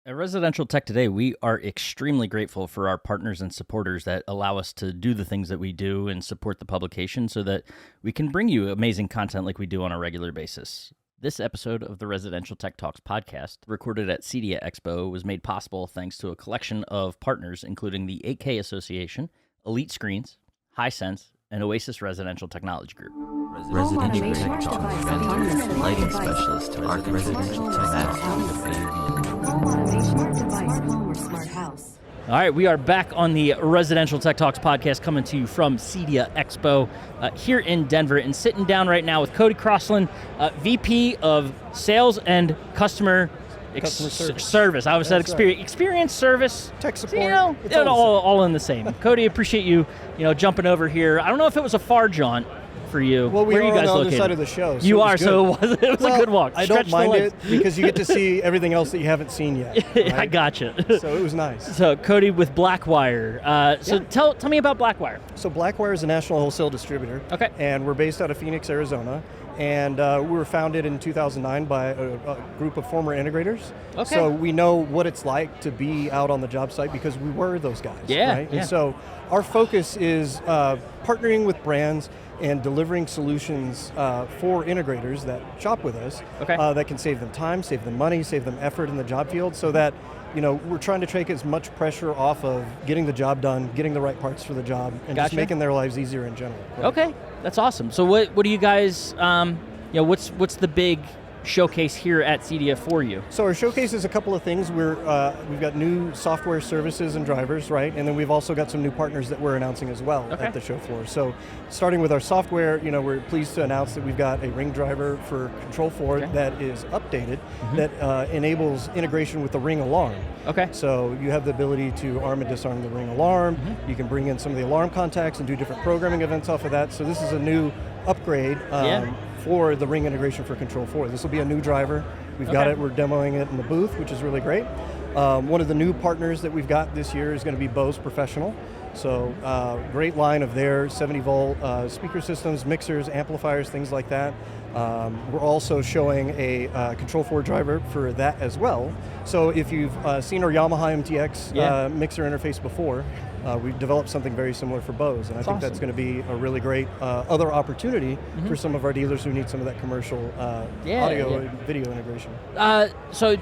At Residential Tech Today, we are extremely grateful for our partners and supporters that allow us to do the things that we do and support the publication so that we can bring you amazing content like we do on a regular basis. This episode of the Residential Tech Talks podcast, recorded at CEDIA Expo, was made possible thanks to a collection of partners, including the 8K Association, Elite Screens, Hisense, and Oasis Residential Technology Group. Residential Tech Talks, lighting specialist, residential house. All right, we are back on the Residential Tech Talks podcast, coming to you from CEDIA Expo here in Denver, and sitting down right now with Cody Crossland, VP of Sales and Customer Service. I always said experience service. Tech support. You know, it's all in the same. Cody, appreciate you jumping over here. I don't know if it was a far jaunt for you. Well, we Where are you guys on the located? other side of the show. So you are, so it was a good walk. I don't Stretch the mind legs. it because you get to see everything else that you haven't seen yet. Right? I gotcha. So it was nice. So Cody with Blackwire. Tell me about Blackwire. So Blackwire is a national wholesale distributor. Okay. And we're based out of Phoenix, Arizona. And we were founded in 2009 by a group of former integrators. Okay. So we know what it's like to be out on the job site because we were those guys. Yeah. Right? Yeah. And so our focus is partnering with brands and delivering solutions for integrators that shop with us that can save them time, save them money, save them effort in the job field, so that we're trying to take as much pressure off of getting the job done, getting the right parts for the job, and just making their lives easier in general. Right? Okay, that's awesome. So what do you guys, what's the big showcase here at CEDIA for you? So our showcase is a couple of things. We've got new software services and drivers, right? And then we've also got some new partners that we're announcing as well at the show floor. So starting with our software, we're pleased to announce that we've got a ring driver for Control4 that is updated, that enables integration with the Ring alarm. Okay. So you have the ability to arm and disarm the Ring alarm. You can bring in some of the alarm contacts and do different programming events off of that. So this is a new upgrade for the Ring integration for Control4. This will be a new driver. We've got it, we're demoing it in the booth, which is really great. One of the new partners that we've got this year is going to be Bose Professional. So great line of their 70-volt speaker systems, mixers, amplifiers, things like that. We're also showing a Control4 driver for that as well. So if you've seen our Yamaha MTX mixer interface before, we've developed something very similar for Bose, and I think that's going to be a really great other opportunity for some of our dealers who need some of that commercial audio and video integration. So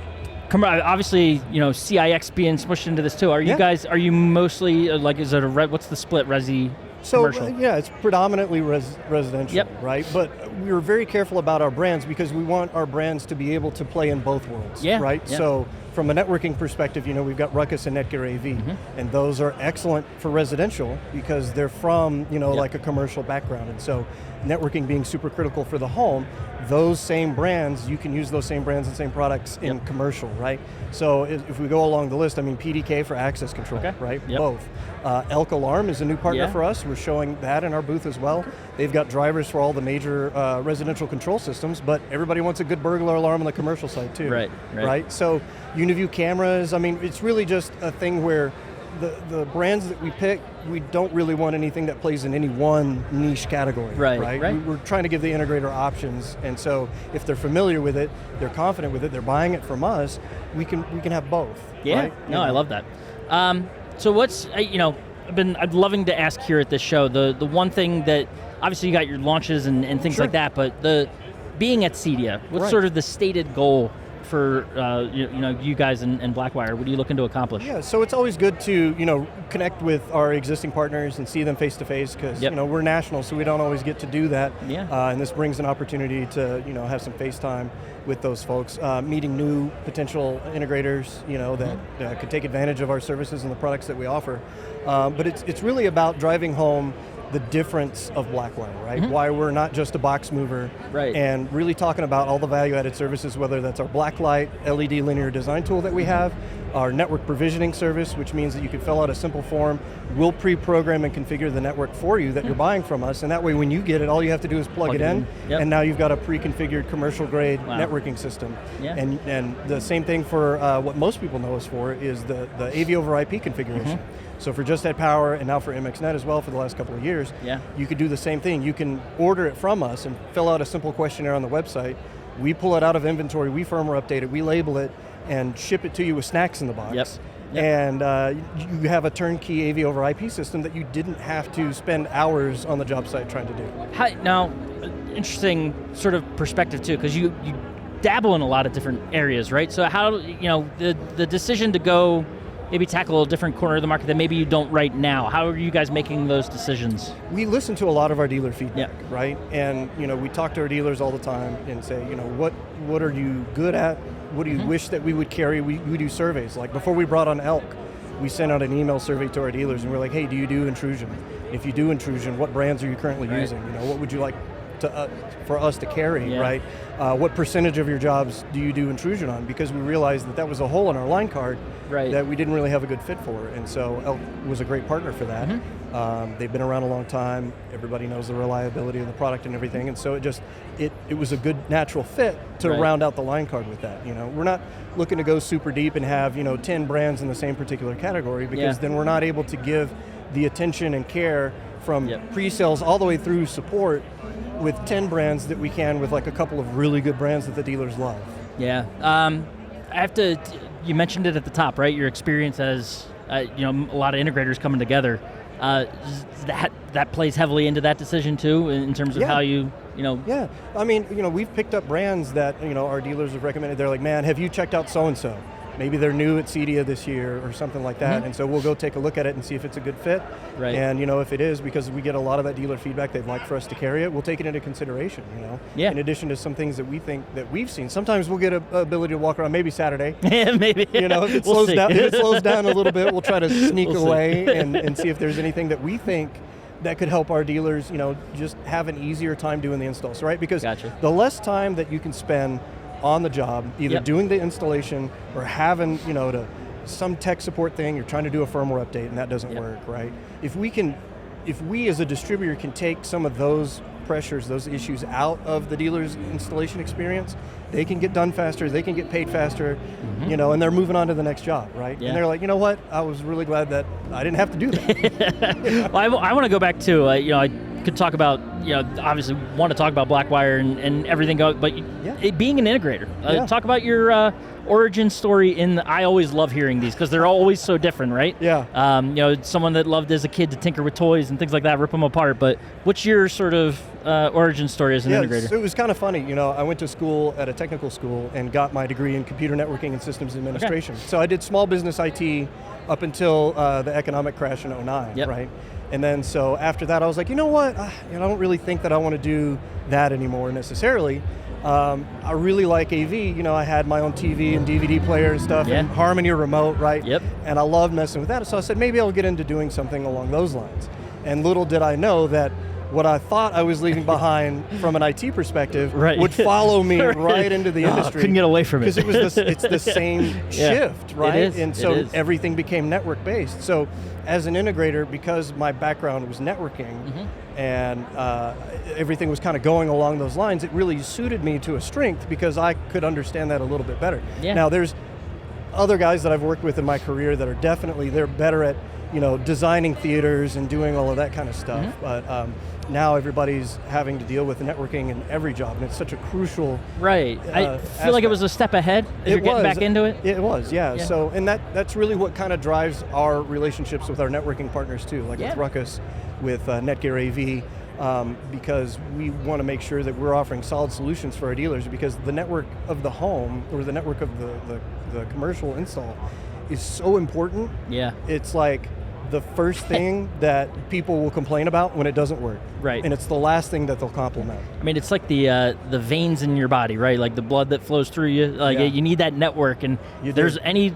obviously, CIX being smushed into this too. Are you mostly, is it what's the split, resi? So commercial? It's predominantly residential, right? But we were very careful about our brands because we want our brands to be able to play in both worlds, right? Yeah. So from a networking perspective, we've got Ruckus and Netgear AV, and those are excellent for residential because they're from, like a commercial background. And so networking being super critical for the home, those same brands, you can use those same brands and same products in commercial, right? So if we go along the list, PDK for access control, right? Both. Elk Alarm is a new partner for us. We're showing that in our booth as well. They've got drivers for all the major residential control systems, but everybody wants a good burglar alarm on the commercial side too. Right? So UniView cameras, it's really just a thing where the brands that we pick, we don't really want anything that plays in any one niche category, right? We're trying to give the integrator options, and so if they're familiar with it, they're confident with it, they're buying it from us, we can have both. Yeah, right? I love that. So what's, I've loving to ask here at this show, the one thing that, obviously you got your launches and things like that, but being at CEDIA, what's sort of the stated goal for you guys and Blackwire? What are you looking to accomplish? Yeah, so it's always good to connect with our existing partners and see them face to face because we're national, so we don't always get to do that. And this brings an opportunity to have some face time with those folks, meeting new potential integrators that could take advantage of our services and the products that we offer. But it's really about driving home the difference of Blackwire, right? Why we're not just a box mover, and really talking about all the value-added services, whether that's our Blacklight LED linear design tool that we have, our network provisioning service, which means that you can fill out a simple form, we'll pre-program and configure the network for you that you're buying from us, and that way when you get it, all you have to do is plug it in, and now you've got a pre-configured commercial-grade networking system. And the same thing for what most people know us for is the AV over IP configuration. So for Just Add Power and now for MXNet as well for the last couple of years, you could do the same thing. You can order it from us and fill out a simple questionnaire on the website. We pull it out of inventory, we firmware update it, we label it, and ship it to you with snacks in the box. Yep. And you have a turnkey AV over IP system that you didn't have to spend hours on the job site trying to do. Now, interesting sort of perspective too, because you dabble in a lot of different areas, right? So how, the decision to go maybe tackle a different corner of the market that maybe you don't right now, how are you guys making those decisions? We listen to a lot of our dealer feedback, right? And we talk to our dealers all the time and say, what are you good at? What do you wish that we would carry? We do surveys. Like before we brought on Elk, we sent out an email survey to our dealers and we're like, hey, do you do intrusion? If you do intrusion, what brands are you currently using? What would you like for us to carry, right? What percentage of your jobs do you do intrusion on? Because we realized that was a hole in our line card that we didn't really have a good fit for. And so Elk was a great partner for that. They've been around a long time. Everybody knows the reliability of the product and everything. And so it was a good natural fit to round out the line card with that. We're not looking to go super deep and have 10 brands in the same particular category, because then we're not able to give the attention and care from pre-sales all the way through support with 10 brands that we can with like a couple of really good brands that the dealers love. Yeah, you mentioned it at the top, right? Your experience as, a lot of integrators coming together. That plays heavily into that decision too, in terms of how you. Yeah, I mean, we've picked up brands that, our dealers have recommended. They're like, man, have you checked out so-and-so? Maybe they're new at CEDIA this year or something like that, and so we'll go take a look at it and see if it's a good fit. Right. And if it is, because we get a lot of that dealer feedback, they'd like for us to carry it, we'll take it into consideration, Yeah. In addition to some things that we think that we've seen. Sometimes we'll get an ability to walk around, maybe Saturday. Yeah, maybe. If it slows down, a little bit, we'll try to sneak away and see if there's anything that we think that could help our dealers, just have an easier time doing the installs, right? Because the less time that you can spend on the job, either doing the installation or having, some tech support thing, you're trying to do a firmware update and that doesn't work, right? If we as a distributor can take some of those pressures, those issues out of the dealer's installation experience, they can get done faster, they can get paid faster, and they're moving on to the next job, right? And they're like, what, I was really glad that I didn't have to do that. Well, I want to go back to, I could talk about, obviously want to talk about Blackwire and everything, but being an integrator. Talk about your origin story I always love hearing these because they're always so different, right? Yeah. Someone that loved as a kid to tinker with toys and things like that, rip them apart, but what's your sort of origin story as an integrator? It was kind of funny. I went to school at a technical school and got my degree in computer networking and systems administration. So I did small business IT up until the economic crash in 2009, right? And then so after that, I was like, what? I don't really think that I want to do that anymore necessarily. I really like AV. I had my own TV and DVD player and stuff, and Harmony remote, right? And I loved messing with that. So I said, maybe I'll get into doing something along those lines. And little did I know that what I thought I was leaving behind from an IT perspective would follow me right into the industry. Couldn't get away from it. Because it's the same shift, right? It is. And so everything became network based. So as an integrator, because my background was networking and everything was kind of going along those lines, it really suited me to a strength because I could understand that a little bit better. Now there's other guys that I've worked with in my career that are they're better at designing theaters and doing all of that kind of stuff. But now everybody's having to deal with networking in every job, and it's such a crucial I feel like it was a step ahead as you're getting back into it. It was, yeah. So, and that's really what kind of drives our relationships with our networking partners too, like with Ruckus, with Netgear AV, because we want to make sure that we're offering solid solutions for our dealers, because the network of the home or the network of the commercial install is so important. It's like the first thing that people will complain about when it doesn't work. Right. And it's the last thing that they'll compliment. I mean, it's like the veins in your body, right? Like the blood that flows through you. Like you need that network, and there's any,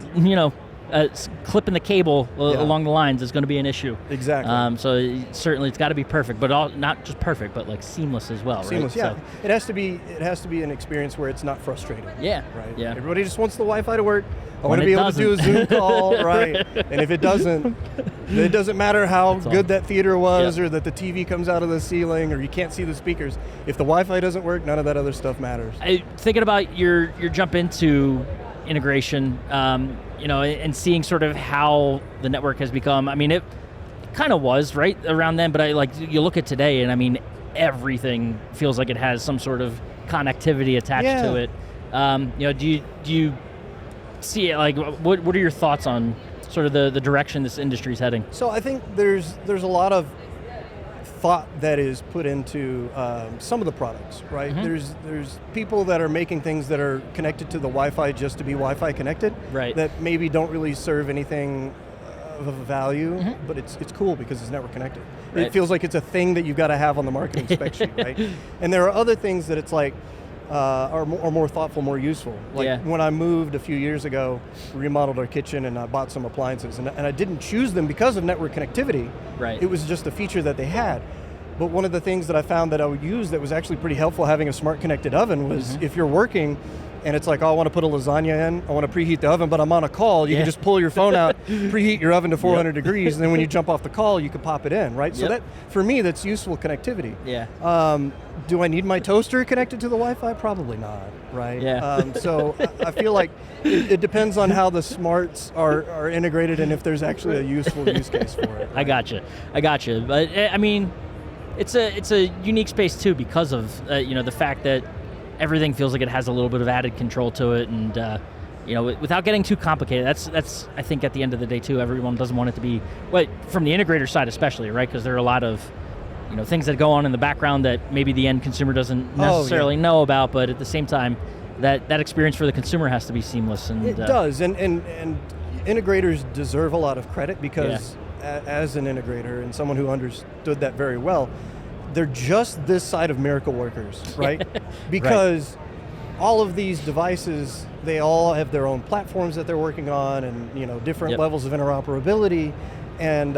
clipping the cable along the lines is going to be an issue. Exactly. So certainly it's got to be perfect, but not just perfect, but like seamless as well, seamless, right? Yeah. So it has to be an experience where it's not frustrating. Yeah. Right. Yeah. Everybody just wants the Wi-Fi to work. I want to be able to do a Zoom call, right? And if it doesn't matter how good that theater was, or that the TV comes out of the ceiling, or you can't see the speakers. If the Wi-Fi doesn't work, none of that other stuff matters. Thinking about your jump into integration, and seeing sort of how the network has become. I mean, it kind of was right around then, but you look at today, and I mean, everything feels like it has some sort of connectivity attached to it. Do you see, like, what are your thoughts on sort of the direction this industry is heading? So I think there's a lot of thought that is put into some of the products, right? There's people that are making things that are connected to the Wi-Fi just to be Wi-Fi connected, right? That maybe don't really serve anything of value, but it's cool because it's network connected. Right. It feels like it's a thing that you've got to have on the marketing spec sheet, right? And there are other things that it's like are more thoughtful, more useful. Like when I moved a few years ago, we remodeled our kitchen and I bought some appliances, and I didn't choose them because of network connectivity. Right. It was just a feature that they had. But one of the things that I found that I would use that was actually pretty helpful having a smart connected oven was if you're working and it's like, oh, I want to put a lasagna in, I want to preheat the oven, but I'm on a call, you can just pull your phone out, preheat your oven to 400 degrees, and then when you jump off the call, you can pop it in, right? So that, for me, that's useful connectivity. Do I need my toaster connected to the Wi-Fi? Probably not, right? So I feel like it depends on how the smarts are integrated and if there's actually a useful use case for it. Right? I gotcha. But I mean, it's a unique space too because of the fact that everything feels like it has a little bit of added control to it, and without getting too complicated. That's I think at the end of the day too, everyone doesn't want it to be from the integrator side especially, right? Because there are a lot of things that go on in the background that maybe the end consumer doesn't necessarily know about, but at the same time, that experience for the consumer has to be seamless. And it does, and integrators deserve a lot of credit because as an integrator and someone who understood that very well, they're just this side of miracle workers, right? Because all of these devices, they all have their own platforms that they're working on and different levels of interoperability, and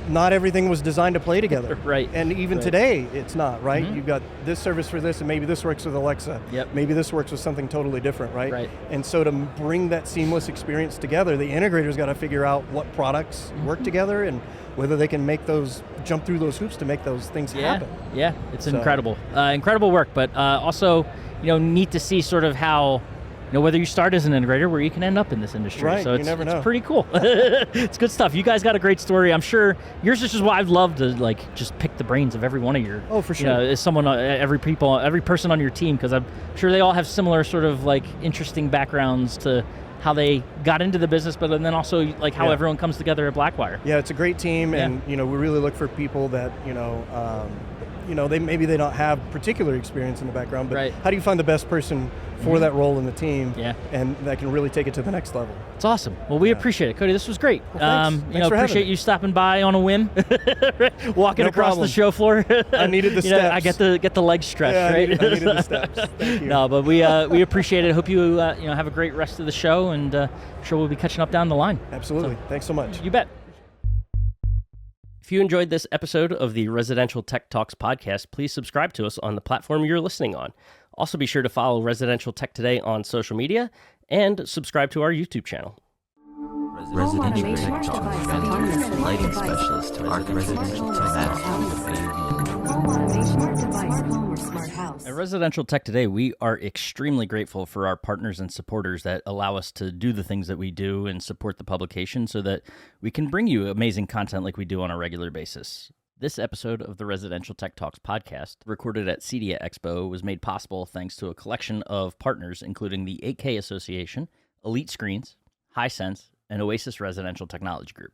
not everything was designed to play together. Right. And even today, it's not, right? You've got this service for this, and maybe this works with Alexa. Maybe this works with something totally different, right? And so to bring that seamless experience together, the integrator's got to figure out what products work together and whether they can jump through those hoops to make those things happen. Yeah, it's incredible. Incredible work, but also, neat to see sort of how, whether you start as an integrator, where you can end up in this industry. Right, so you never know. It's pretty cool. It's good stuff. You guys got a great story. I'm sure yours is just what I'd love to just pick the brains of every one of your. Oh, for sure. As someone, every person on your team, because I'm sure they all have similar sort of interesting backgrounds to how they got into the business, but then also how everyone comes together at Blackwire. Yeah, it's a great team, and we really look for people that they don't have particular experience in the background, but how do you find the best person for that role in the team, and that can really take it to the next level? It's awesome. Well, we appreciate it, Cody. This was great. Well, thanks for appreciate you stopping by on a whim, walking across the show floor. I needed the steps. I get the legs stretched, right? I needed the steps. Thank you. No, but we appreciate it. Hope you have a great rest of the show, and I'm sure we'll be catching up down the line. Absolutely. Thanks so much. You bet. If you enjoyed this episode of the Residential Tech Talks podcast, please subscribe to us on the platform you're listening on. Also, be sure to follow Residential Tech Today on social media and subscribe to our YouTube channel. Residential Tech Talks, lighting specialist, residential tech. At Residential Tech Today, we are extremely grateful for our partners and supporters that allow us to do the things that we do and support the publication so that we can bring you amazing content like we do on a regular basis. This episode of the Residential Tech Talks podcast, recorded at CEDIA Expo, was made possible thanks to a collection of partners, including the 8K Association, Elite Screens, Hisense, and Oasis Residential Technology Group.